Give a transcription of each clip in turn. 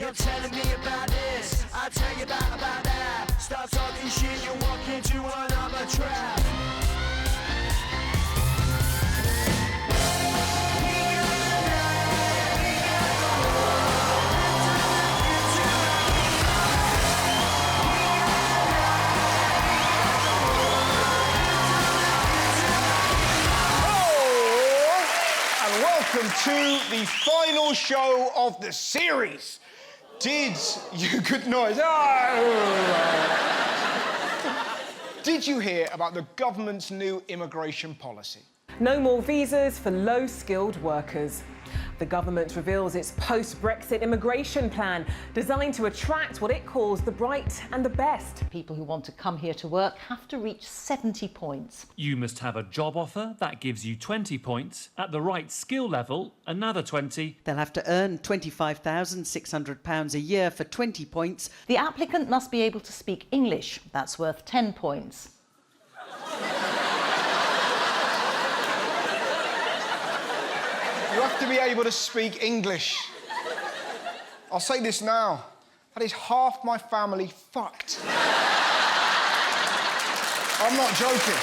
You're telling me about this, I tell you about that. Start talking shit, you walk into another trap. Welcome to the final show of the series. Did you... Good noise. Did you hear about the government's new immigration policy? No more visas for low-skilled workers. The government reveals its post-Brexit immigration plan, designed to attract what it calls the bright and the best. People who want to come here to work have to reach 70 points. You must have a job offer, that gives you 20 points. At the right skill level, another 20. They'll have to earn £25,600 a year for 20 points. The applicant must be able to speak English. That's worth 10 points. You have to be able to speak English. I'll say this now. That is half my family fucked. I'm not joking.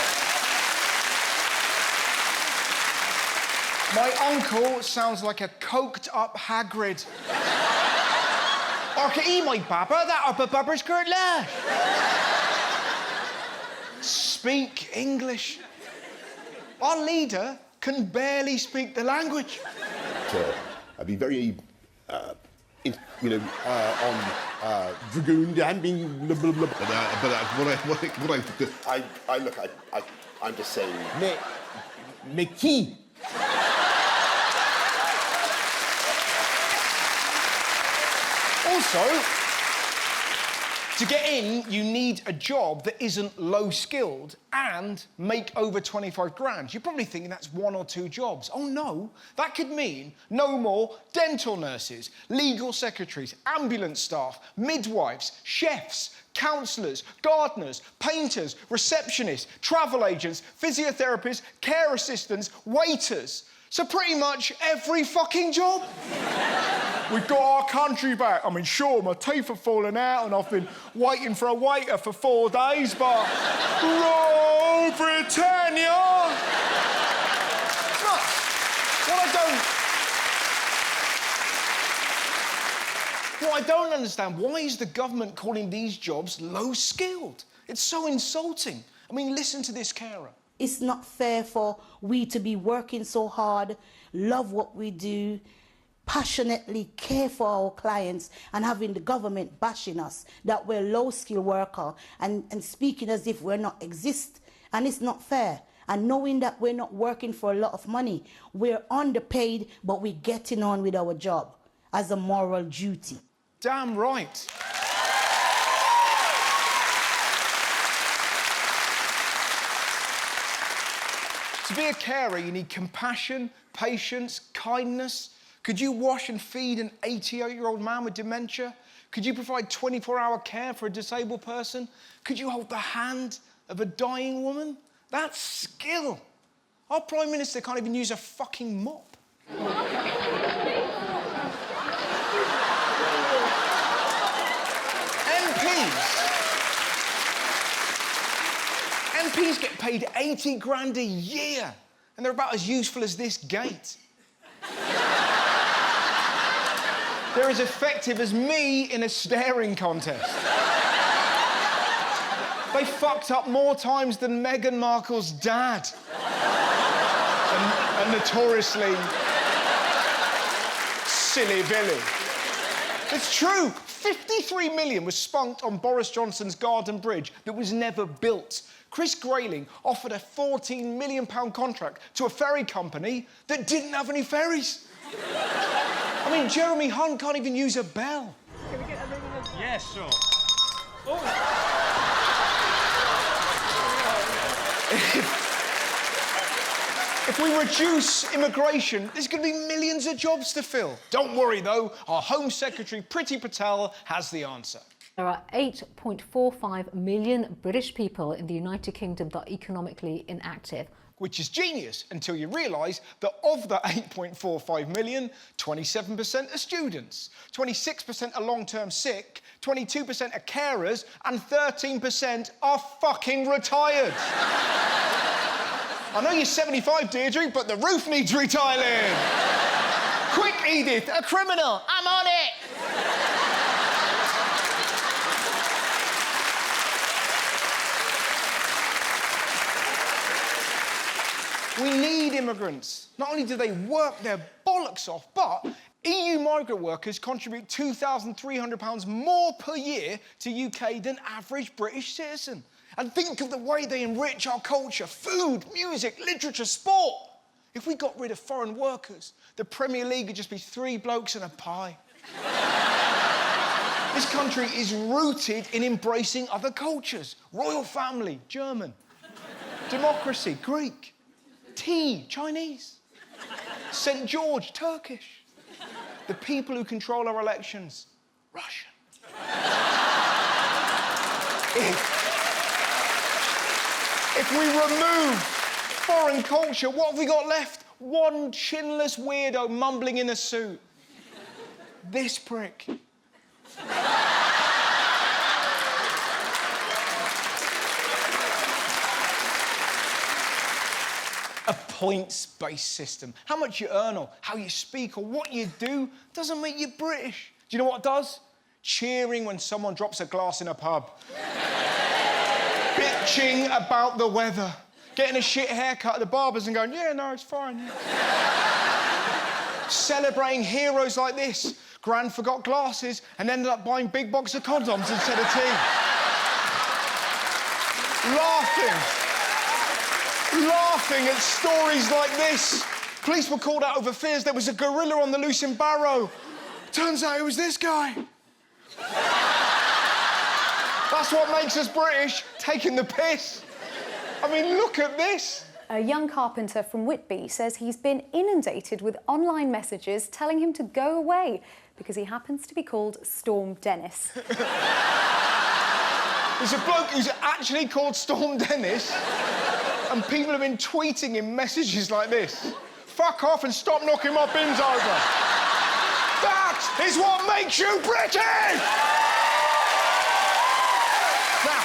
My uncle sounds like a coked-up Hagrid. Orca e my baba, that upper bubber's Kurt Lash. Speak English. Our leader can barely speak the language. I'd be very, on dragooned and being blah, blah, blah. I'm just saying. Mickey. Also, to get in, you need a job that isn't low-skilled and make over 25 grand. You're probably thinking that's 1 or 2 jobs. Oh, no. That could mean no more dental nurses, legal secretaries, ambulance staff, midwives, chefs, counsellors, gardeners, painters, receptionists, travel agents, physiotherapists, care assistants, waiters. So pretty much every fucking job. We've got our country back. I mean, sure, my teeth have fallen out and I've been waiting for a waiter for 4 days, but... Roll Britannia! It's nuts. What I don't understand, why is the government calling these jobs low-skilled? It's so insulting. I mean, listen to this carer. It's not fair for we to be working so hard, love what we do, passionately care for our clients, and having the government bashing us that we're low-skilled worker and speaking as if we're not exist. And it's not fair. And knowing that we're not working for a lot of money, we're underpaid, but we're getting on with our job as a moral duty. Damn right. To be a carer, you need compassion, patience, kindness. Could you wash and feed an 88-year-old man with dementia? Could you provide 24-hour care for a disabled person? Could you hold the hand of a dying woman? That's skill. Our Prime Minister can't even use a fucking mop. MPs get paid 80 grand a year, and they're about as useful as this gate. They're as effective as me in a staring contest. They fucked up more times than Meghan Markle's dad. A notoriously silly Billy. It's true. 53 million was spunked on Boris Johnson's Garden Bridge that was never built. Chris Grayling offered a £14 million contract to a ferry company that didn't have any ferries. I mean, Jeremy Hunt can't even use a bell. Can we get a ring of... Yeah, sure. Oh. If we reduce immigration, there's going to be millions of jobs to fill. Don't worry, though. Our Home Secretary, Priti Patel, has the answer. There are 8.45 million British people in the United Kingdom that are economically inactive. which is genius until you realise that of the 8.45 million, 27% are students, 26% are long-term sick, 22% are carers, and 13% are fucking retired. I know you're 75, Deirdre, but the roof needs retiling. Quick, Edith, a criminal. I'm on it. We need immigrants. Not only do they work their bollocks off, but EU migrant workers contribute £2,300 more per year to UK than average British citizen. And think of the way they enrich our culture, food, music, literature, sport. If we got rid of foreign workers, the Premier League would just be 3 blokes and a pie. This country is rooted in embracing other cultures. Royal family, German. Democracy, Greek. Tea, Chinese. St. George, Turkish. The people who control our elections, Russian. If we remove foreign culture, what have we got left? One chinless weirdo mumbling in a suit. This prick. A points-based system. How much you earn or how you speak or what you do doesn't make you British. Do you know what does? Cheering when someone drops a glass in a pub. Bitching about the weather. Getting a shit haircut at the barber's and going, yeah, no, it's fine. Yeah. Celebrating heroes like this. Gran forgot glasses and ended up buying big box of condoms instead of tea. Laughing at stories like this. Police were called out over fears there was a gorilla on the loose in Barrow. Turns out it was this guy. That's what makes us British, taking the piss. I mean, look at this. A young carpenter from Whitby says he's been inundated with online messages telling him to go away because he happens to be called Storm Dennis. There's a bloke who's actually called Storm Dennis, and people have been tweeting him messages like this. Fuck off and stop knocking my bins over. That is what makes you British! Now,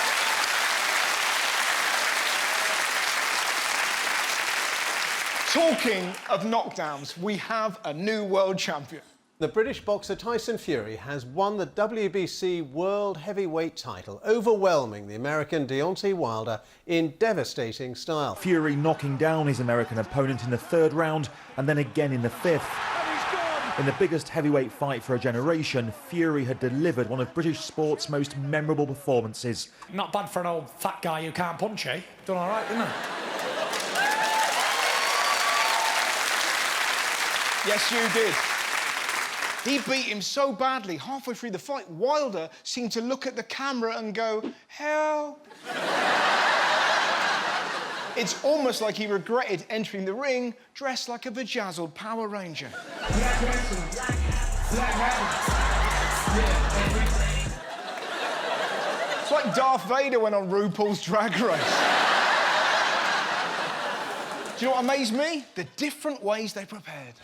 talking of knockdowns, we have a new world champion. The British boxer Tyson Fury has won the WBC World Heavyweight title, overwhelming the American Deontay Wilder in devastating style. Fury knocking down his American opponent in the 3rd round and then again in the 5th. In the biggest heavyweight fight for a generation, Fury had delivered one of British sport's most memorable performances. Not bad for an old fat guy who can't punch, eh? Done all right, didn't it? Yes, you did. He beat him so badly, halfway through the fight, Wilder seemed to look at the camera and go, help. It's almost like he regretted entering the ring dressed like a bejazzled Power Ranger. It's like Darth Vader went on RuPaul's Drag Race. Do you know what amazed me? The different ways they prepared.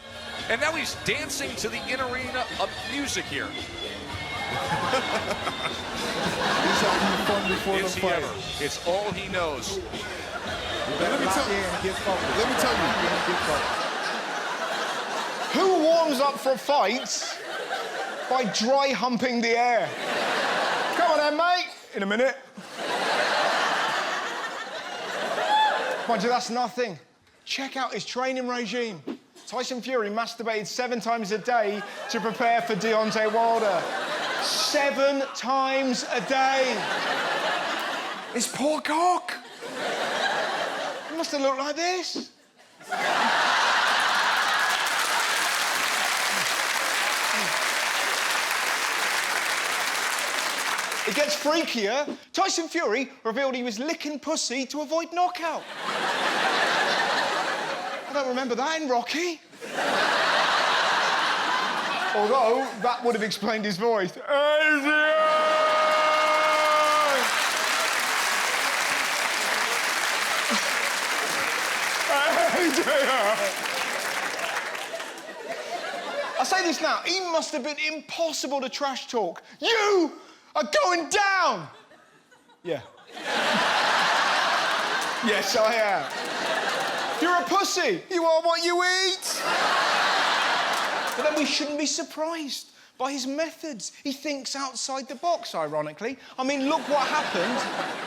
And now he's dancing to the in-arena of music here. He's having fun before the fight. Ever. It's all he knows. Let me tell you. Who warms up for fights by dry humping the air? Come on then, mate. In a minute. Mind you, that's nothing. Check out his training regime. Tyson Fury masturbated 7 times a day to prepare for Deontay Wilder. 7 times a day. His poor cock. It must have looked like this. It gets freakier. Tyson Fury revealed he was licking pussy to avoid knockout. I don't remember that in Rocky. Although, that would have explained his voice. I say this now, he must have been impossible to trash talk. You are going down! Yeah. Yes, I am. You're a pussy. You are what you eat. But then we shouldn't be surprised by his methods. He thinks outside the box, ironically. I mean, look what happened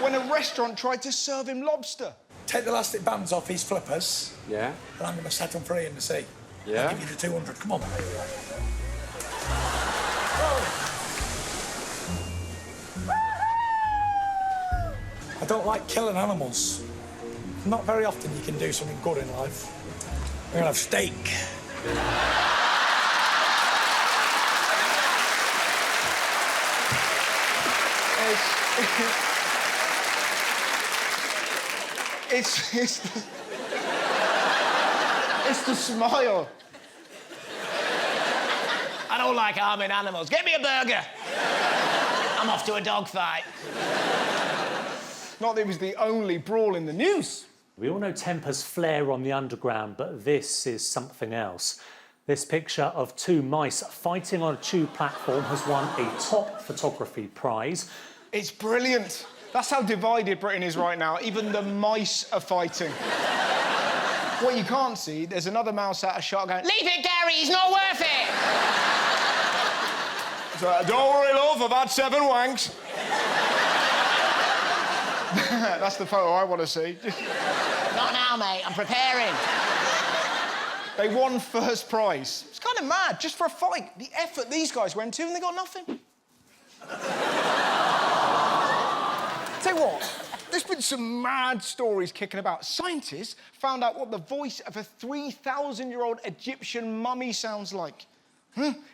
when a restaurant tried to serve him lobster. Take the elastic bands off his flippers. Yeah. And I'm going to set them free in the sea. Yeah. I'll give you the 200. Come on. I don't like killing animals. Not very often you can do something good in life. We're going to have steak. It's the smile. I don't like harming animals. Get me a burger. I'm off to a dog fight. Not that it was the only brawl in the news. We all know tempers flare on the underground, but this is something else. This picture of two mice fighting on a tube platform has won a top photography prize. It's brilliant. That's how divided Britain is right now. Even the mice are fighting. What you can't see, there's another mouse out of shot going, "Leave it, Gary, he's not worth it!" So, "Don't worry, love, I've had 7 wanks." That's the photo I want to see. Not now, mate, I'm preparing. They won first prize. It's kind of mad, just for a fight. The effort these guys went to, and they got nothing. Tell you what, there's been some mad stories kicking about. Scientists found out what the voice of a 3,000-year-old Egyptian mummy sounds like.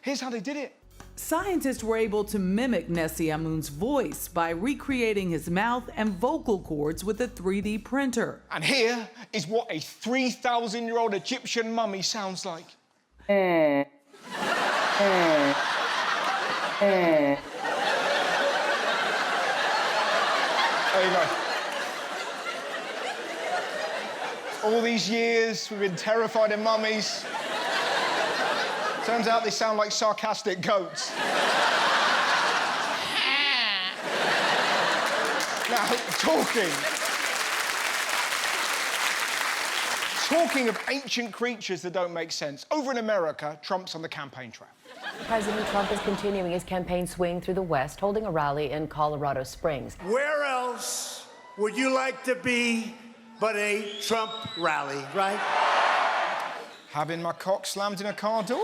Here's how they did it. Scientists were able to mimic Nessie Amun's voice by recreating his mouth and vocal cords with a 3D printer. And here is what a 3,000-year-old Egyptian mummy sounds like. There you go. All these years, we've been terrified of mummies. Turns out they sound like sarcastic goats. Now, talking of ancient creatures that don't make sense, over in America, Trump's on the campaign trail. President Trump is continuing his campaign swing through the West, holding a rally in Colorado Springs. Where else would you like to be but a Trump rally, right? Having my cock slammed in a car door?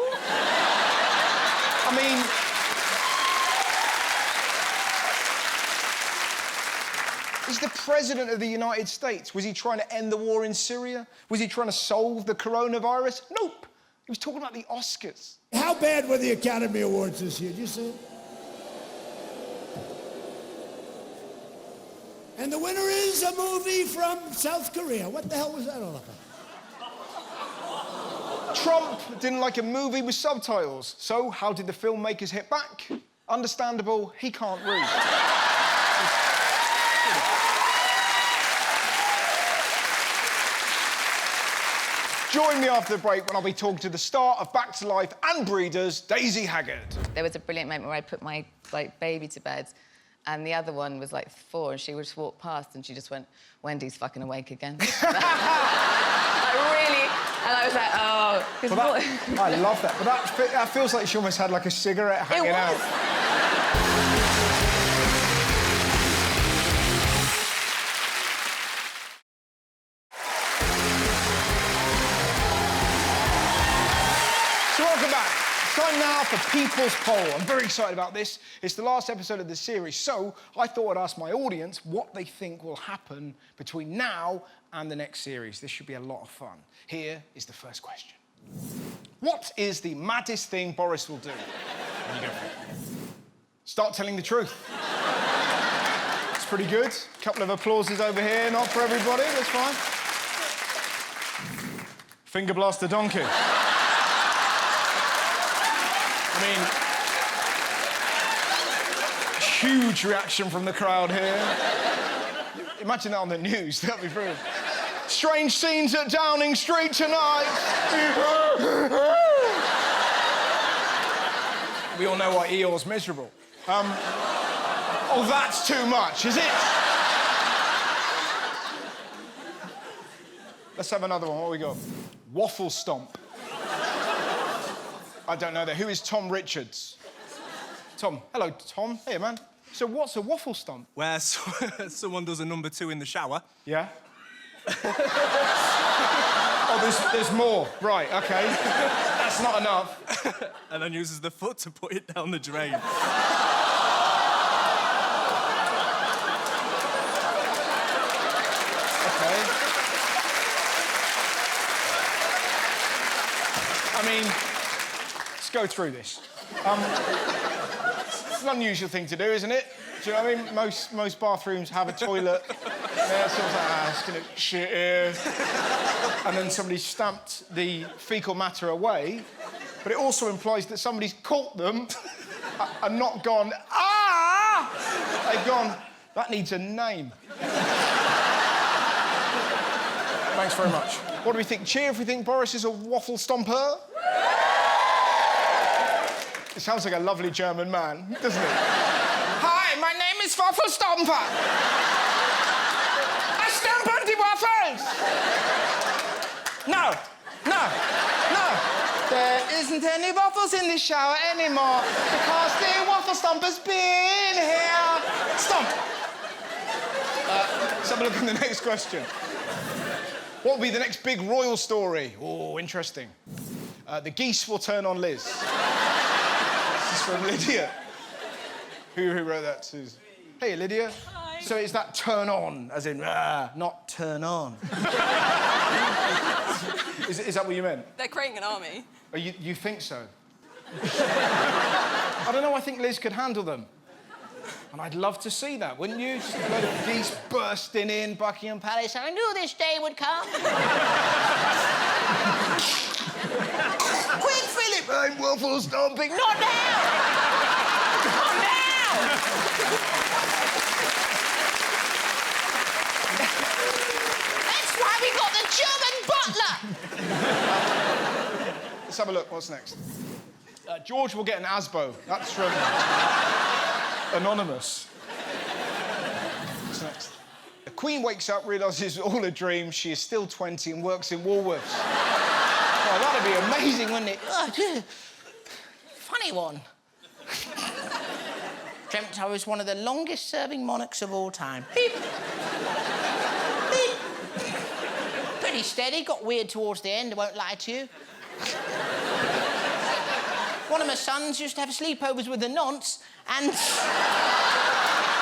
I mean... He's the President of the United States. Was he trying to end the war in Syria? Was he trying to solve the coronavirus? Nope. He was talking about the Oscars. How bad were the Academy Awards this year? Did you see it? And the winner is a movie from South Korea. What the hell was that all about? Trump didn't like a movie with subtitles. So how did the filmmakers hit back? Understandable, he can't read. Join me after the break when I'll be talking to the star of Back to Life and Breeders, Daisy Haggard. There was a brilliant moment where I put my baby to bed, and the other one was 4, and she would just walk past, and she just went, "Wendy's fucking awake again." And I was like, oh. Well, I love that. But that feels like she almost had a cigarette hanging out. So welcome back. It's time now for People's Poll. I'm very excited about this. It's the last episode of the series, so I thought I'd ask my audience what they think will happen between now and the next series. This should be a lot of fun. Here is the first question. What is the maddest thing Boris will do? There you go. Start telling the truth. It's pretty good. A couple of applauses over here, not for everybody, that's fine. Finger blast the donkey. I mean, huge reaction from the crowd here. Imagine that on the news, that'd be brilliant. Strange scenes at Downing Street tonight. We all know why Eeyore's miserable. Oh, that's too much, is it? Let's have another one. What we got? Waffle stomp. I don't know that. Who is Tom Richards? Tom. Hello, Tom. Hey, man. So what's a waffle stomp? Where someone does a number 2 in the shower. Yeah. Oh, there's more. Right, OK. That's not enough. And then uses the foot to put it down the drain. OK. I mean, let's go through this. It's an unusual thing to do, isn't it? Do you know what I mean? Most bathrooms have a toilet. Yeah, someone's like, it's gonna shit here. And then somebody stamped the fecal matter away. But it also implies that somebody's caught them and not gone, ah! They've gone, that needs a name. Thanks very much. What do we think? Cheer if we think Boris is a waffle stomper? It sounds like a lovely German man, doesn't it? Hi, my name is Waffle Stomper. I stamp on the waffles. No. There isn't any waffles in the shower anymore because the waffle stomper's been here. Stomp. Let's have a look at the next question. What will be the next big royal story? Oh, interesting. The geese will turn on Liz. This is from Lydia. Who wrote that, Susan? Hey, Lydia. Hi. So it's that turn on, as in, not turn on. Is that what you meant? They're creating an army. Oh, you think so? I don't know, I think Liz could handle them. And I'd love to see that, wouldn't you? Just a load of geese bursting in Buckingham Palace. I knew this day would come. Quick, Philip! I'm waffle stomping. Not now! Not now! That's why we got the German butler! Let's have a look. What's next? George will get an Asbo. That's from Anonymous. What's next? The Queen wakes up, realises it's all a dream. She is still 20 and works in Woolworths. Oh, that'd be amazing, wouldn't it? Oh, funny one. Dreamt I was one of the longest-serving monarchs of all time. Beep. Beep. Pretty steady. Got weird towards the end, I won't lie to you. One of my sons used to have sleepovers with the nonce and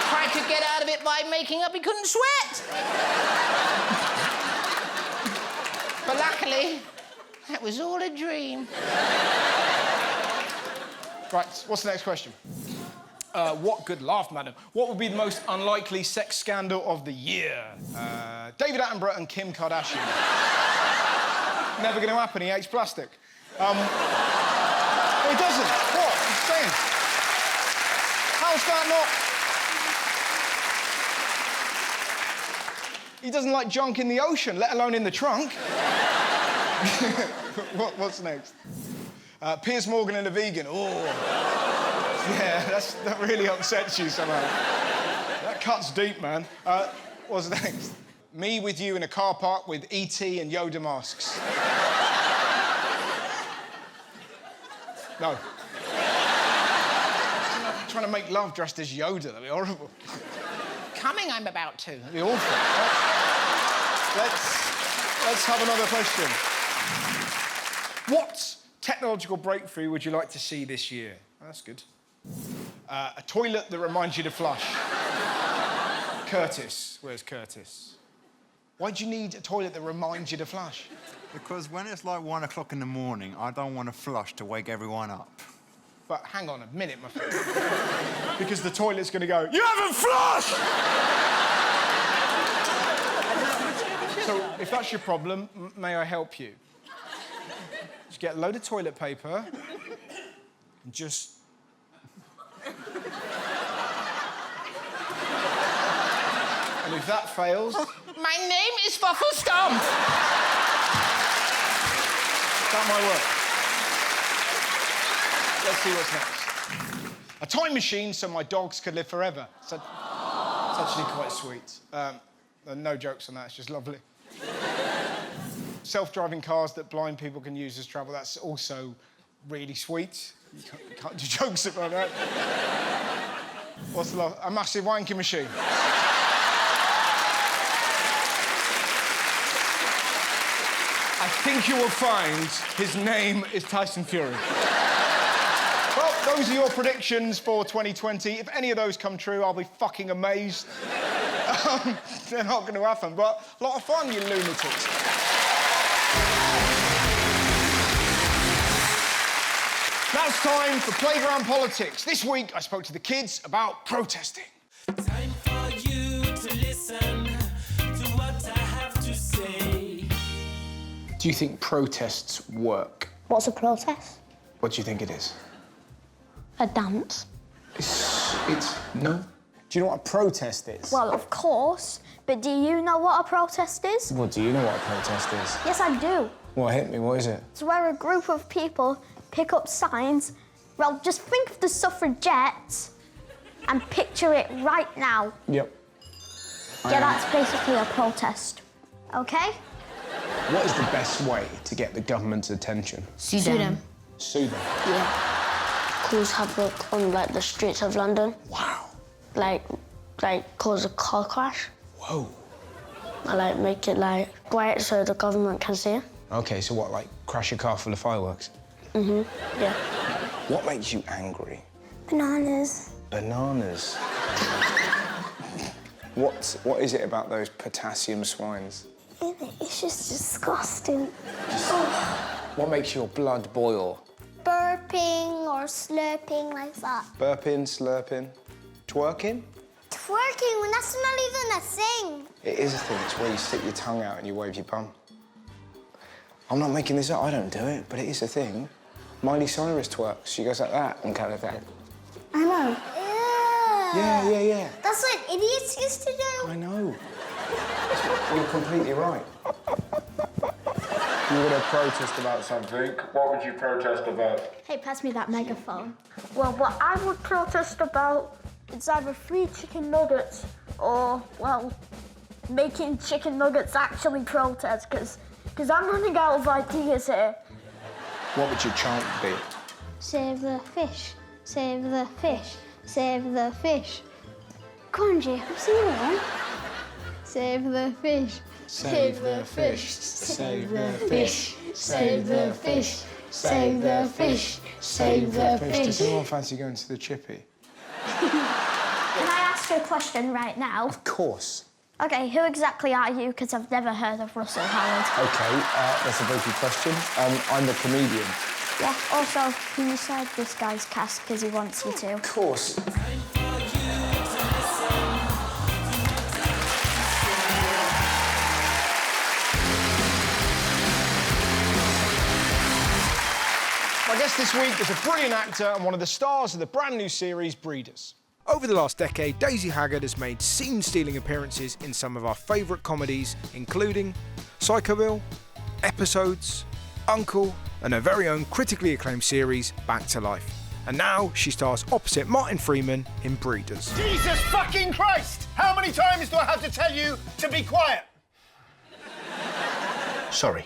tried to get out of it by making up he couldn't sweat. But luckily, that was all a dream. Right, what's the next question? What good laugh, madam. What would be the most unlikely sex scandal of the year? David Attenborough and Kim Kardashian. Never going to happen, he hates plastic. He doesn't. What? He's saying. How's that not? He doesn't like junk in the ocean, let alone in the trunk. What's next? Piers Morgan and a vegan. Oh. Yeah, that really upsets you somehow. That cuts deep, man. What's next? Me with you in a car park with E.T. and Yoda masks. No. Trying to make love dressed as Yoda, that'd be horrible. Coming, I'm about to. That'd be awful. Let's have another question. What technological breakthrough would you like to see this year? Oh, that's good. A toilet that reminds you to flush. Curtis. Where's Curtis? Why do you need a toilet that reminds you to flush? Because when it's like 1 o'clock in the morning, I don't want to flush to wake everyone up. But hang on a minute, my friend. Because the toilet's going to go, you haven't flushed! So, if that's your problem, may I help you? Just get a load of toilet paper and just... And if that fails, My name is Fuffle Stomp. That might work. Let's see what's next. A time machine so my dogs could live forever. It's actually quite sweet. No jokes on that, it's just lovely. Self-driving cars that blind people can use as travel, that's also really sweet. You can't do jokes about that. What's the last? A massive wanking machine. I think you will find his name is Tyson Fury. Well, those are your predictions for 2020. If any of those come true, I'll be fucking amazed. They're not going to happen, but a lot of fun, you lunatics. Now it's time for Playground Politics. This week, I spoke to the kids about protesting. Time for you to listen to what I have to say. Do you think protests work? What's a protest? What do you think it is? A dance. No. Do you know what a protest is? Well, of course. But do you know what a protest is? Well, do you know what a protest is? Yes, I do. Well, hit me. What is it? It's where a group of people pick up signs. Well, just think of the suffragettes and picture it right now. Yep. Yeah, that's basically a protest. Okay? What is the best way to get the government's attention? Sue them. Sue them? Yeah. Cause havoc on, like, the streets of London. Wow. Like cause a car crash. Whoa. I like make it like bright so the government can see it. Okay, so what, like crash a car full of fireworks? Yeah. What makes you angry? Bananas. Bananas. What is it about those potassium swines? It's just disgusting. What makes your blood boil? Burping or slurping like that. Burping, slurping, twerking? Twerking, when that's not even a thing. It is a thing. It's where you stick your tongue out and you wave your bum. I'm not making this up. I don't do it, but it is a thing. Miley Cyrus twerks. She goes like that and kind of that. I know. Yeah. That's what idiots used to do. I know. You're completely right. You're going to protest about something. What would you protest about? Hey, pass me that megaphone. Well, what I would protest about is either free chicken nuggets or, well, making chicken nuggets actually protest, because I'm running out of ideas here. What would your chant be? Save the fish, save the fish, save the fish. Come on, G, I'm singing it, right? Save the fish. Save the fish, save the fish, save the fish, save the fish, save the fish. Does anyone fancy going to the chippy? Can I ask you a question right now? Of course. Okay, who exactly are you? Because I've never heard of Russell Howard. OK, that's a very good question. I'm a comedian. Yeah, also, can you serve this guy's cast because he wants you to? Of course. My guest this week is a brilliant actor and one of the stars of the brand new series Breeders. Over the last decade, Daisy Haggard has made scene-stealing appearances in some of our favourite comedies, including Psychoville, Episodes, Uncle, and her very own critically acclaimed series, Back to Life. And now she stars opposite Martin Freeman in Breeders. Jesus fucking Christ! How many times do I have to tell you to be quiet? Sorry.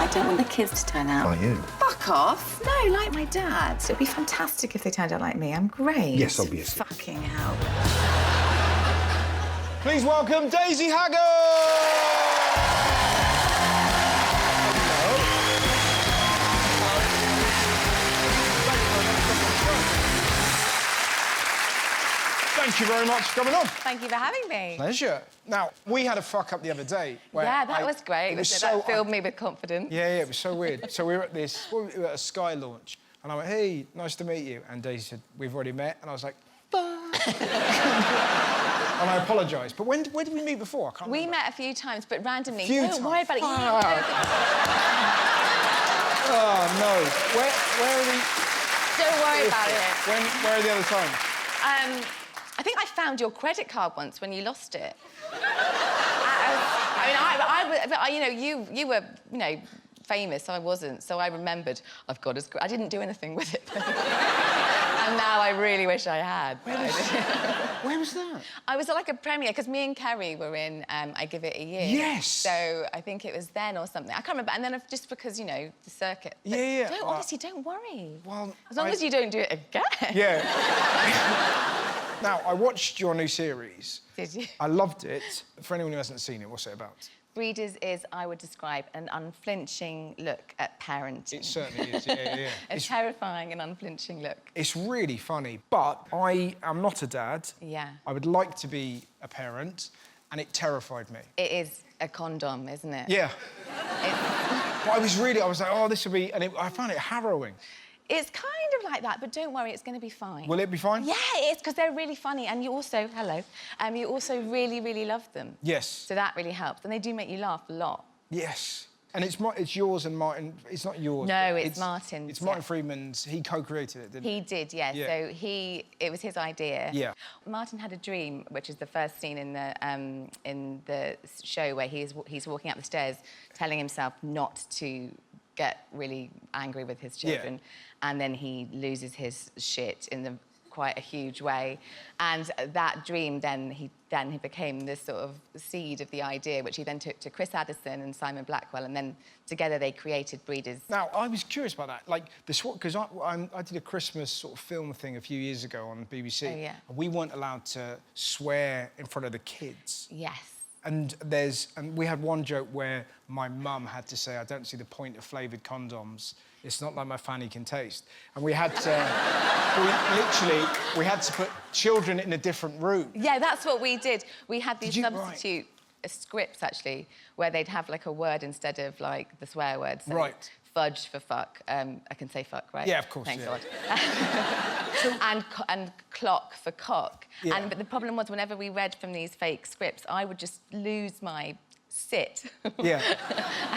I don't want the kids to turn out. Are you? Fuck off. No, like my dad. It'd be fantastic if they turned out like me. I'm great. Yes, obviously. Fucking hell. Please welcome Daisy Haggard! Thank you very much for coming on. Thank you for having me. Pleasure. Now, we had a fuck up the other day. Where Yeah, that was great. That filled me with confidence. Yeah, it was so weird. So we were at a Sky launch, and I went, hey, nice to meet you. And Daisy said, we've already met. And I was like, fuck. And I apologised. But where did we meet before? I can't remember. We met a few times, but randomly. Don't worry about it. Oh, no. Where are we? Don't worry about it. Where are the other times? I think I found your credit card once when you lost it. I you were, famous. I wasn't, so I remembered. I've got I didn't do anything with it. And now I really wish I had. Where was that? I was at like a premiere because me and Kerry were in I Give It a Year. Yes. So I think it was then or something. I can't remember. And then just because the circuit. But Yeah. honestly, don't worry. Well, as long as you don't do it again. Yeah. Now I watched your new series. Did you? I loved it. For anyone who hasn't seen it, what's it about? Breeders is, I would describe, an unflinching look at parenting. It certainly is, yeah. A terrifying and unflinching look. It's really funny, but I am not a dad. Yeah. I would like to be a parent, and it terrified me. It is a condom, isn't it? Yeah. But I was like, oh, this will be... And I found it harrowing. It's kind of like that, but don't worry, it's going to be fine. Will it be fine? Yeah, it is, because they're really funny, and you also, you also really, really love them. Yes. So that really helps, and they do make you laugh a lot. Yes. And it's yours and Martin... It's not yours. No, it's Martin's. It's Martin Freeman's. He co-created it, didn't he? He did, yeah. So it was his idea. Yeah. Martin had a dream, which is the first scene in the show where he's walking up the stairs, telling himself not to get really angry with his children, and then he loses his shit in quite a huge way. And that dream then he became this sort of seed of the idea, which he then took to Chris Addison and Simon Blackwell, and then together they created Breeders. Now, I was curious about that, like, because I did a Christmas sort of film thing a few years ago on BBC. Oh, yeah. And we weren't allowed to swear in front of the kids. Yes. And we had one joke where my mum had to say, I don't see the point of flavoured condoms. It's not like my fanny can taste. And we had to... we had to put children in a different room. Yeah, that's what we did. We had these substitute scripts, actually, where they'd have, like, a word instead of, like, the swear word. So right. Fudge for fuck. I can say fuck, right? Yeah, of course, Thanks yeah. a lot. And clock for cock. Yeah. But the problem was, whenever we read from these fake scripts, I would just lose my sit. Yeah.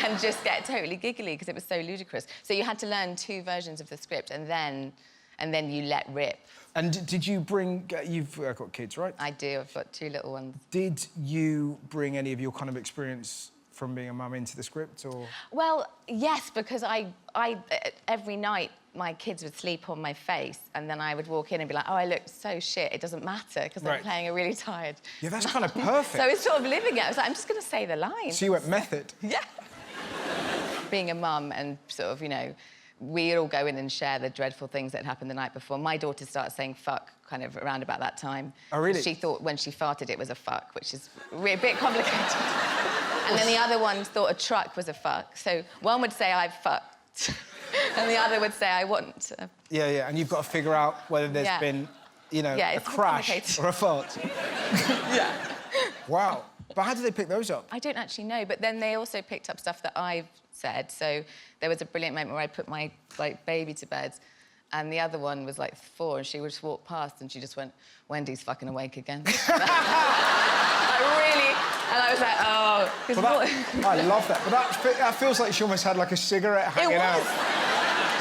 And just get totally giggly because it was so ludicrous. So you had to learn 2 versions of the script and then you let rip. And did you bring... You've got kids, right? I do. I've got 2 little ones. Did you bring any of your kind of experience from being a mum into the script, or...? Well, yes, because I every night my kids would sleep on my face, and then I would walk in and be like, oh, I look so shit, it doesn't matter, because I'm playing a really tired... Yeah, that's kind of perfect. So it's sort of living it. I was like, I'm just going to say the line. So you went method? Yeah. Being a mum and sort of, we'd all go in and share the dreadful things that happened the night before. My daughter started saying fuck kind of around about that time. Oh, really? She thought when she farted it was a fuck, which is a bit complicated. And then the other one thought a truck was a fuck. So one would say, I've fucked. And the other would say, I want. Yeah, and you've got to figure out whether there's been, a crash or a fart. Yeah. Wow. But how did they pick those up? I don't actually know, but then they also picked up stuff that I've said. So there was a brilliant moment where I put my, baby to bed, and the other one was, 4, and she would just walk past, and she just went, Wendy's fucking awake again. And I was like, oh... I love that. But that feels like she almost had, a cigarette hanging out.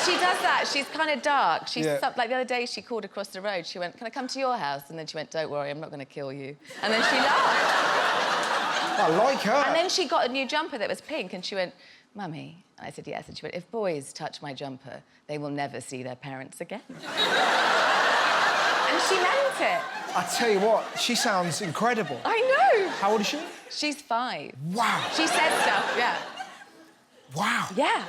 She does that. She's kind of dark. She's the other day, she called across the road. She went, can I come to your house? And then she went, don't worry, I'm not going to kill you. And then she laughed. I like her. And then she got a new jumper that was pink, and she went, Mummy. And I said, yes. And she went, if boys touch my jumper, they will never see their parents again. And she meant it. I tell you what, she sounds incredible. I know. How old is she? She's 5. Wow. She says stuff, yeah. Wow. Yeah.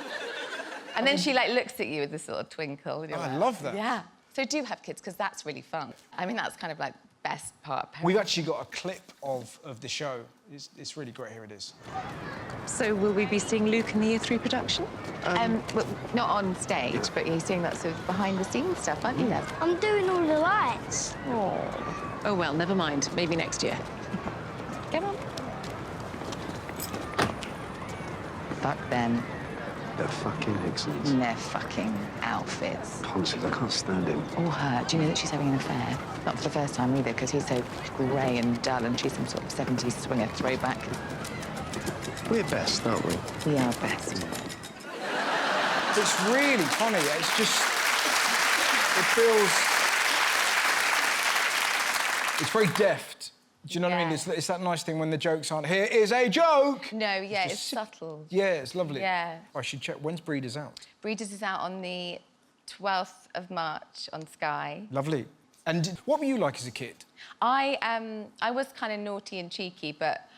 And then she, looks at you with this sort of twinkle. Oh, I love that. Yeah. So do have kids, because that's really fun. I mean, that's kind of, best part of parenting. We've actually got a clip of the show. It's really great. Here it is. So will we be seeing Luke in the Year 3 production? Well, not on stage, but you're seeing that sort of behind-the-scenes stuff, aren't you, Lev? I'm doing all the lights. Oh, well, never mind. Maybe next year. Come on. Fuck them. They're fucking excellent. And their fucking outfits. Ponces, I can't stand him. Or her. Do you know that she's having an affair? Not for the first time either, because he's so grey and dull, and she's some sort of 70s swinger throwback. We're best, aren't we? We are best. It's really funny. It's just... It feels... It's very deft. Do you know what I mean? It's that nice thing when the jokes aren't, here is a joke! No, yeah, it's subtle. Yeah, it's lovely. Yeah. I should check. When's Breeders out? Breeders is out on the 12th of March on Sky. Lovely. And what were you like as a kid? I was kind of naughty and cheeky, but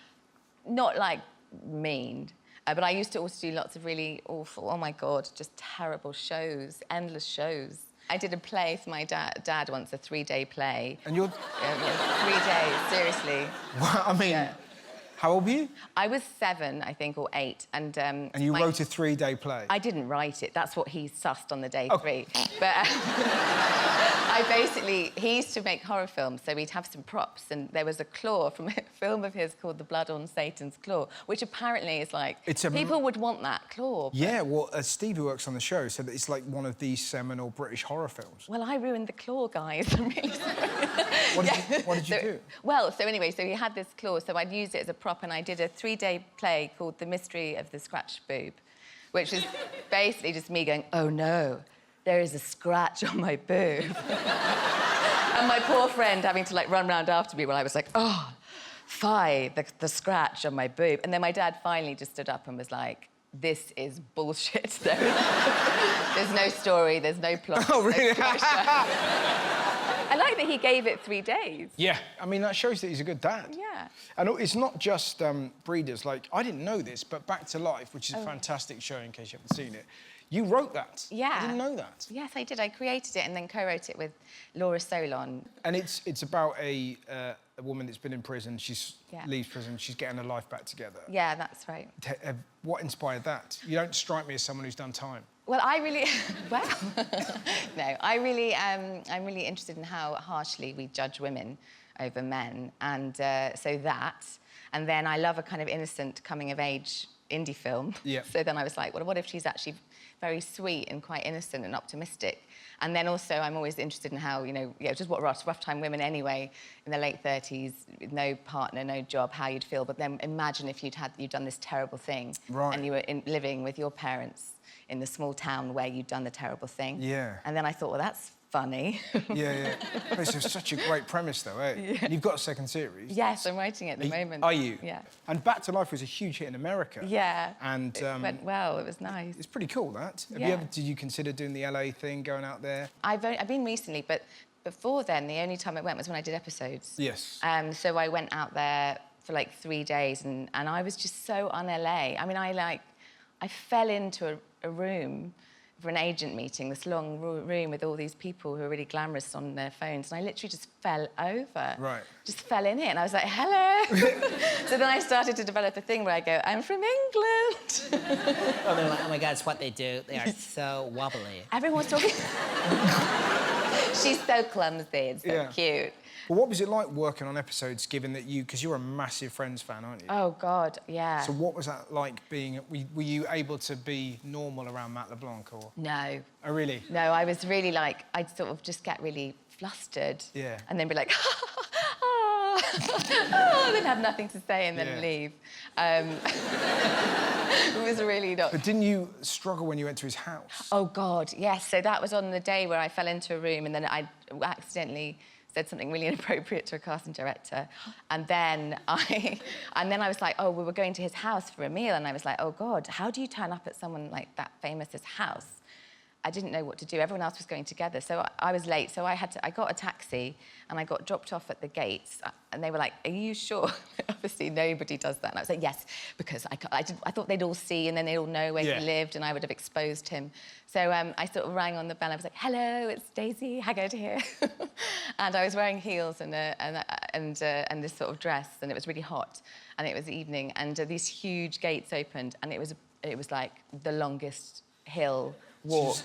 not, like, mean. But I used to also do lots of really awful, oh, my God, just terrible shows, endless shows. I did a play for my dad once, a 3-day play. And you're... 3 days, seriously. Well, I mean, how old were you? I was 7, I think, or 8, and... and you wrote a 3-day play? I didn't write it. That's what he sussed on the day 3. But I basically... He used to make horror films, so we'd have some props, and there was a claw from a film of his called The Blood on Satan's Claw, which apparently is like... People would want that claw. But... Yeah, well, Steve, who works on the show, said that it's like one of the seminal British horror films. Well, I ruined the claw, guys. I'm really sorry. What did you do? Well, so anyway, so he had this claw, so I'd used it as a prop, and I did a 3-day play called The Mystery of the Scratched Boob, which is basically just me going, oh, no, there is a scratch on my boob. And my poor friend having to, like, run round after me while I was like, oh, fie, the scratch on my boob. And then my dad finally just stood up and was like, this is bullshit. There's no story, there's no plot. Oh, really? I like that he gave it 3 days. Yeah, I mean, that shows that he's a good dad. Yeah. And it's not just Breeders. Like, I didn't know this, but Back to Life, which is a fantastic show in case you haven't seen it, you wrote that. Yeah. I didn't know that. Yes, I did. I created it and then co-wrote it with Laura Solon. And it's about a woman that's been in prison. She leaves prison. She's getting her life back together. Yeah, that's right. What inspired that? You don't strike me as someone who's done time. Well, I really... well, no, I'm really interested in how harshly we judge women over men. And so that. And then I love a kind of innocent coming-of-age indie film. Yeah. So then I was like, well, what if she's actually very sweet and quite innocent and optimistic? And then also I'm always interested in how, just what rough time women anyway, in their late 30s, with no partner, no job, how you'd feel. But then imagine if you'd done this terrible thing. Right. And you were living with your parents in the small town where you'd done the terrible thing. Yeah. And then I thought, well, that's funny. Yeah. It's such a great premise, though, eh? Yeah. And you've got a second series. Yes, I'm writing it at the moment. Are you? Yeah. And Back to Life was a huge hit in America. Yeah. And it went well. It was nice. It's pretty cool, that. Yeah. Did you consider doing the LA thing, going out there? I've been recently, but before then, the only time I went was when I did episodes. Yes. So I went out there for like 3 days, and I was just so un-LA. I mean, I fell into a room for an agent meeting, this long room with all these people who are really glamorous on their phones, and I literally just fell over. Right. Just fell in it, and I was like, hello. So then I started to develop a thing where I go, I'm from England. Oh, they're like, oh my God, it's what they do. They are so wobbly. Everyone's talking. She's so clumsy, it's so cute. Well, what was it like working on episodes, given that because you're a massive Friends fan, aren't you? Oh, God, yeah. So what was that like being... Were you able to be normal around Matt LeBlanc, or...? No. Oh, really? No, I was really like... I'd sort of just get really flustered. Yeah. And then be like, then have nothing to say and then leave. It was really not... But didn't you struggle when you went to his house? Oh, God, yes. So that was on the day where I fell into a room and then I accidentally said something really inappropriate to a casting director. And then I was like, oh, we were going to his house for a meal. And I was like, oh, God, how do you turn up at someone like that famous's house? I didn't know what to do. Everyone else was going together. So I was late. So I got a taxi and I got dropped off at the gates. And they were like, are you sure? Obviously, nobody does that. And I was like, yes, because I thought they'd all see and then they'd all know where he lived and I would have exposed him. So I sort of rang on the bell. I was like, hello, it's Daisy Haggard here. And I was wearing heels and this sort of dress, and it was really hot. And it was evening, and these huge gates opened, and it was like the longest hill walk.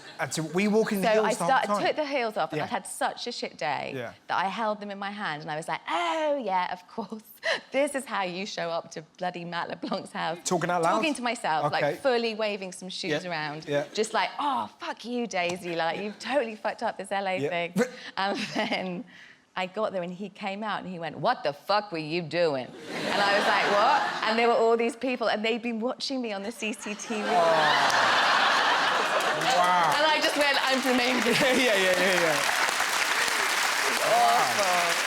Were you walking the heels the whole time? So I took the heels off, and I'd had such a shit day that I held them in my hand, and I was like, oh, yeah, of course. This is how you show up to bloody Matt LeBlanc's house. Talking out loud? Talking to myself, like fully waving some shoes around. Yeah. Just like, oh, fuck you, Daisy. Like, you've totally fucked up this LA thing. And then I got there and he came out and he went, what the fuck were you doing? And I was like, what? And there were all these people and they'd been watching me on the CCTV. Wow. And I just went, I'm from England. Yeah. Awful.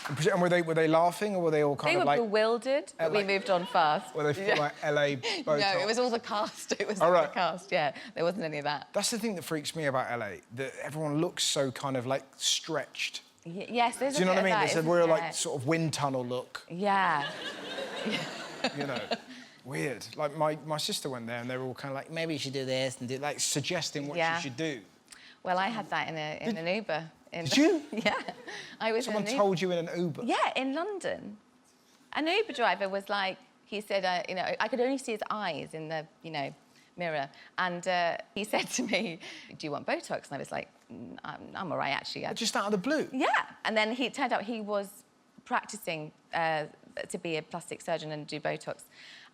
And were they laughing, or were they all kind They of were like... bewildered, but we moved on fast. Were they like LA Botox? No, it was all the cast. It was all all right. the cast, yeah. There wasn't any of that. That's the thing that freaks me about LA, that everyone looks so kind of like stretched. Yes, there's Do you know what I mean? That, There's a real like sort of wind tunnel look. Yeah. You know, weird. Like my sister went there and they were all kind of like, maybe you should do this and do like suggesting what you should do. Well, I had that in an Uber. Did you? Yeah. I was Someone in an told you in an Uber? Yeah, in London. An Uber driver was like, he said, you know, I could only see his eyes in the, you know, mirror. And he said to me, do you want Botox? And I was like, I'm all right, actually. Just out of the blue? Yeah. And then it turned out he was practicing to be a plastic surgeon and do Botox.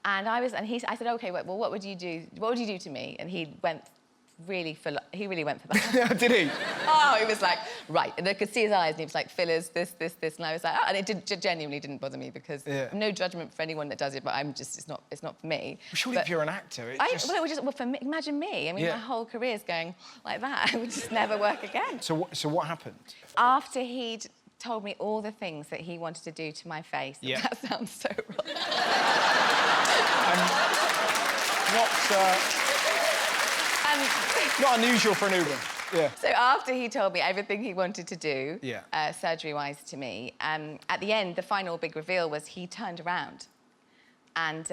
And I said, OK, well, what would you do? What would you do to me? And he really went for that. Did he? Oh, he was like, right. And I could see his eyes, and he was like, fillers, this. And I was like, oh, and it genuinely didn't bother me because no judgment for anyone that does it, but it's not for me. Well, surely if you're an actor, for me, imagine me. I mean, my whole career's going like that. It would just never work again. So what happened? After he'd told me all the things that he wanted to do to my face. Yeah. That sounds so wrong. Not unusual for an Uber. Yeah. So after he told me everything he wanted to do, yeah. Surgery-wise to me, at the end, the final big reveal was he turned around. And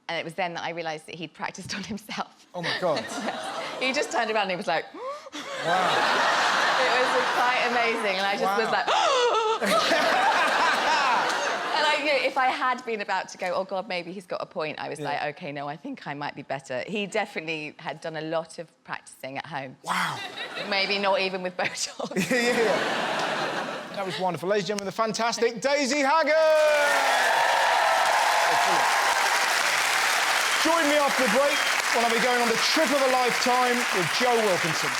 it was then that I realised that he'd practised on himself. Oh, my God. Yes. He just turned around and he was like... Wow. It was quite amazing, and I just was like... And you know, if I had been about to go, oh, God, maybe he's got a point, I was like, OK, no, I think I might be better. He definitely had done a lot of practising at home. Wow. Maybe not even with Botox. Yeah. That was wonderful. Ladies and gentlemen, the fantastic Daisy Haggard! Join me after the break when I'll be going on the trip of a lifetime with Joe Wilkinson.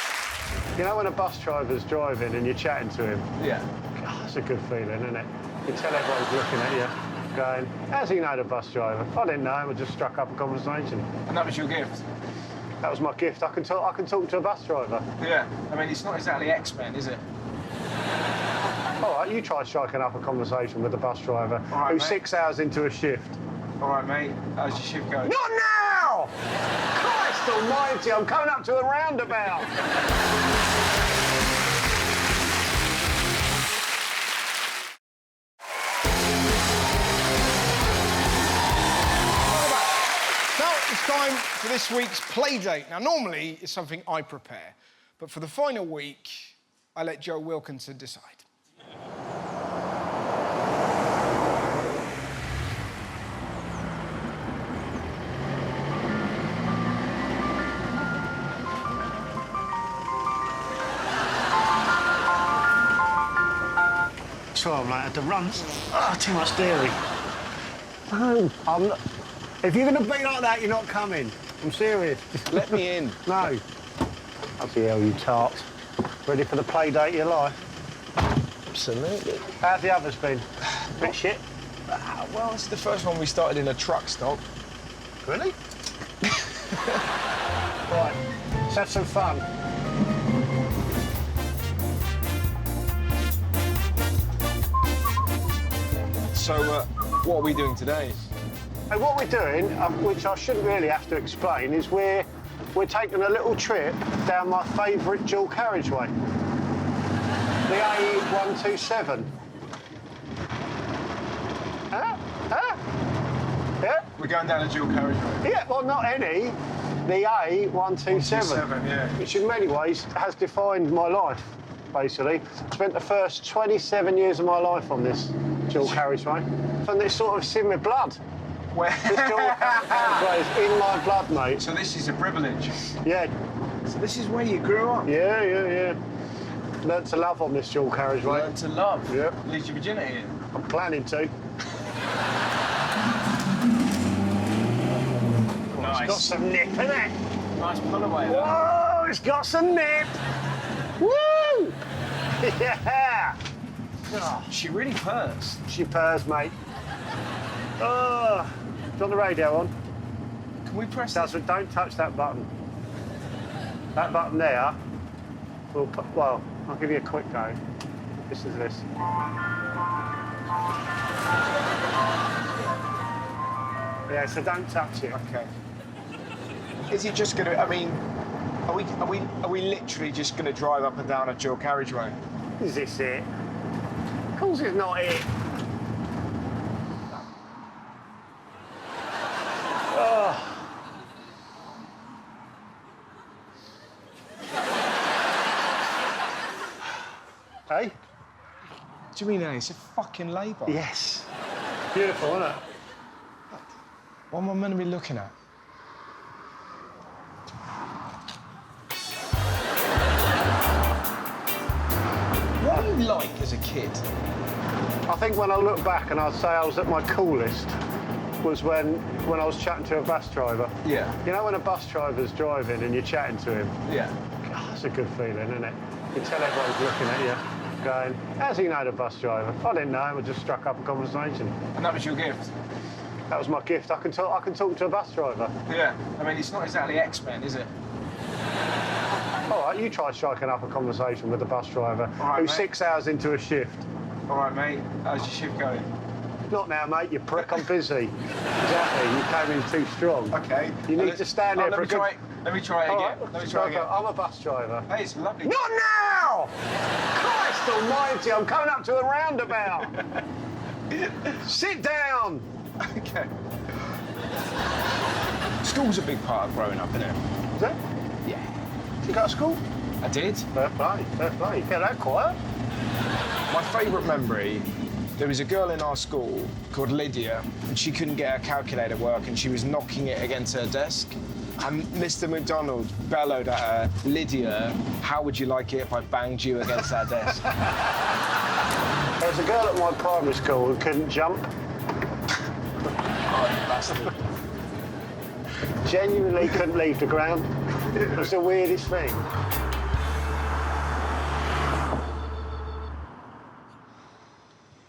You know when a bus driver's driving and you're chatting to him? Yeah. God, it's a good feeling, isn't it? You tell everyone's looking at you, going, how's he know the bus driver? I didn't know him, I just struck up a conversation. And that was your gift? That was my gift. I can talk to a bus driver. Yeah. I mean, it's not exactly X-Men, is it? All right, you try striking up a conversation with a bus driver who's 6 hours into a shift. All right, mate. How's your shift going? Not now! Christ almighty, I'm coming up to a roundabout. Now it's time for this week's Playdate. Now, normally it's something I prepare, but for the final week, I let Joe Wilkinson decide. Sorry, I'm late. I had to run. Oh, too much dairy. No, I'm not. If you're going to be like that, you're not coming. I'm serious. Let me in. No. Bloody hell, you tart. Ready for the play date of your life? Absolutely. How's the others been? Bit shit? Well, it's the first one we started in a truck stop. Really? Right, let's have some fun. So, what are we doing today? Hey, what we're doing, which I shouldn't really have to explain, is we're taking a little trip down my favourite dual carriageway, the A127. Yeah? We're going down a dual carriageway? Yeah, well, not any. The A127, yeah. Which in many ways has defined my life, basically. Spent the first 27 years of my life on this dual carriageway. And it's sort of it's in my blood. Where? This dual carriageway is in my blood, mate. So this is a privilege? Yeah. So this is where you grew up? Yeah. Learned to love on this dual carriageway. Learned to love? Yeah. Lose your virginity in? I'm planning to. Nice. It's got some nip in it. Nice pull away, though. Whoa, it's got some nip. Woo! Yeah. Oh, she really purrs. She purrs, mate. Oh, do you want the radio on? Can we press it? Don't touch that button. That button there, well, I'll give you a quick go. This is this. Yeah, so don't touch it. Okay. Is he just gonna? I mean, are we literally just gonna drive up and down a dual carriageway? Is this it? Of course it's not it. Oh. Hey? Do you mean it's a fucking labour? Yes. Beautiful, isn't it? What am I meant to be looking at? What were you like as a kid? I think when I look back and I'd say I was at my coolest was when I was chatting to a bus driver. Yeah. You know when a bus driver's driving and you're chatting to him? Yeah. God, that's a good feeling, isn't it? You tell everyone's looking at you, going, how's he know the bus driver? I didn't know him, I just struck up a conversation. And that was your gift? That was my gift. I can talk to a bus driver. Yeah. I mean, it's not exactly X-Men, is it? All right, you try striking up a conversation with a bus driver who's 6 hours into a shift. All right, mate. How's your shift going? Not now, mate, you prick. I'm busy. Exactly. You came in too strong. Okay. You need to stand there for a good... Let me try it again. Right, Let me try it again. I'm a bus driver. Hey, it's lovely. Not now! Christ almighty, I'm coming up to a roundabout. Sit down. Okay. School's a big part of growing up, isn't it? Is it? Yeah. Did you go to school? I did. Fair play, fair play. You get that quiet. My favourite memory, there was a girl in our school called Lydia, and she couldn't get her calculator work, and she was knocking it against her desk. And Mr. McDonald bellowed at her, Lydia, how would you like it if I banged you against that desk? There was a girl at my primary school who couldn't jump. Oh, you bastard. Genuinely couldn't leave the ground. It was the weirdest thing.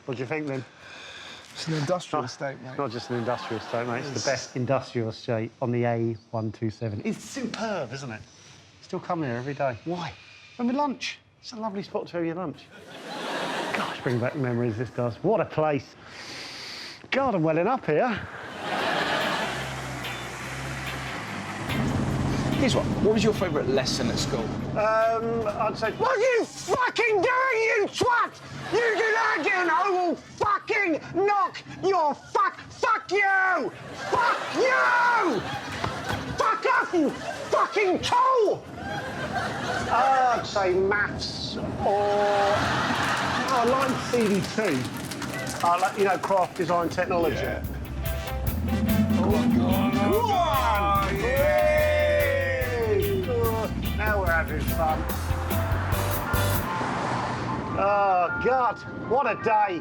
What do you think, then? It's an industrial estate, mate. It's not just an industrial estate, mate. It's the best industrial estate on the A127. It's superb, isn't it? Still come here every day. Why? When we lunch. It's a lovely spot to have your lunch. Gosh, bring back memories, this does. What a place. God, I'm welling up here. Here's what was your favourite lesson at school? I'd say, what are you fucking doing, you twat? You do that again, I will fucking knock your fuck you! Fuck you! Fuck off, you fucking tool! I'd say maths or... I like CD2. I like, you know, craft design technology. Yeah. Oh, God. Come on! Yay! Now we're having fun. Oh, God, what a day.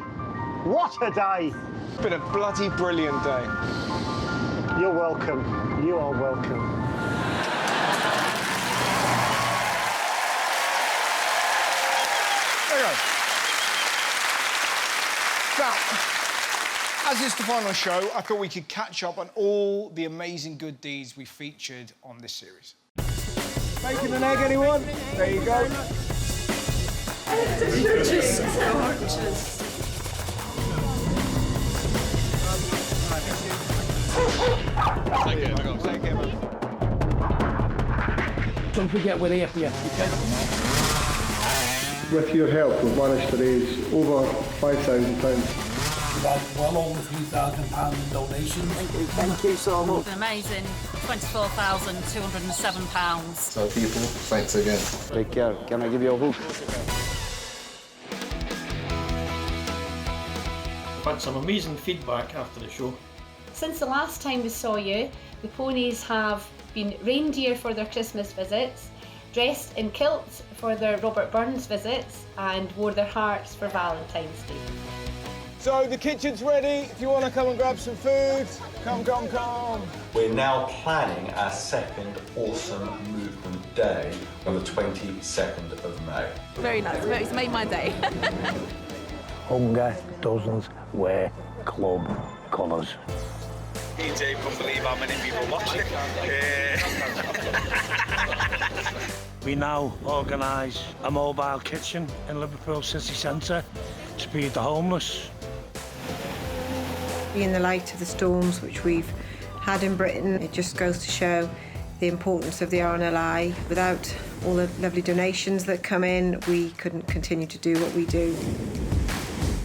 What a day. It's been a bloody brilliant day. You're welcome. You are welcome. There you go. Now, as it's the final show, I thought we could catch up on all the amazing good deeds we featured on this series. Bacon and egg, anyone? There you go. You're just gorgeous. Take care, man. Take care, man. Don't forget we're here for you, okay? With your help, we've managed to raise over £5,000. We've had well over £3,000 in donations. Thank you so much. Amazing, £24,207. So people, thanks again. Take care. Can I give you a hug? We've had some amazing feedback after the show. Since the last time we saw you, the ponies have been reindeer for their Christmas visits, dressed in kilts for their Robert Burns visits, and wore their hearts for Valentine's Day. So the kitchen's ready. If you want to come and grab some food, come. We're now planning our second Awesome Movement Day on the 22nd of May. Very nice. It's made my day. Hunger doesn't wear club colours. DJ couldn't believe how many people watched it. We now organise a mobile kitchen in Liverpool city centre to feed the homeless. In the light of the storms which we've had in Britain, it just goes to show the importance of the RNLI. Without all the lovely donations that come in, we couldn't continue to do what we do.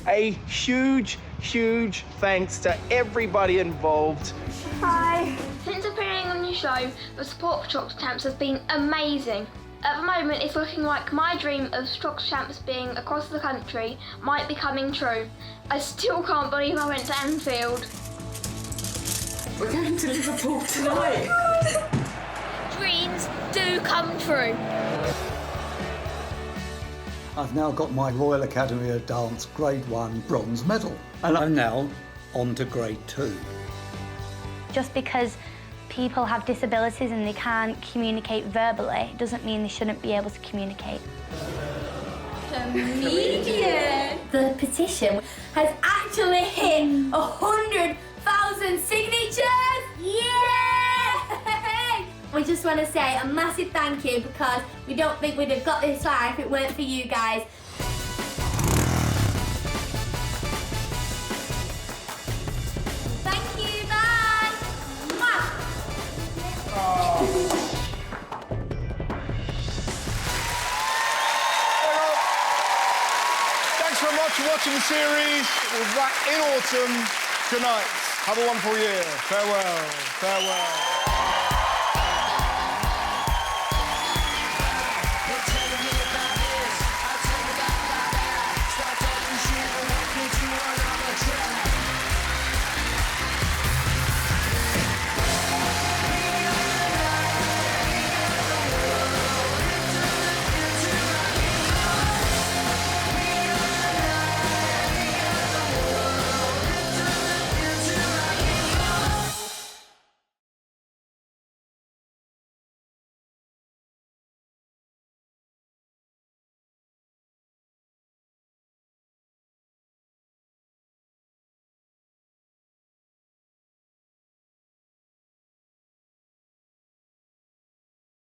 A huge, huge thanks to everybody involved. Hi. Since appearing on your show, the support for Strokes Champs has been amazing. At the moment, it's looking like my dream of Strokes Champs being across the country might be coming true. I still can't believe I went to Anfield. We're going to Liverpool tonight. Dreams do come true. I've now got my Royal Academy of Dance Grade 1 bronze medal, and I'm now on to Grade 2. Just because people have disabilities and they can't communicate verbally doesn't mean they shouldn't be able to communicate. Comedian! The petition has actually hit 100,000 signatures! Yeah! We just want to say a massive thank you because we don't think we'd have got this far if it weren't for you guys. Thank you, bye! Mwah! Thanks very much for watching the series. We'll be back in autumn tonight. Have a wonderful year. Farewell. Farewell.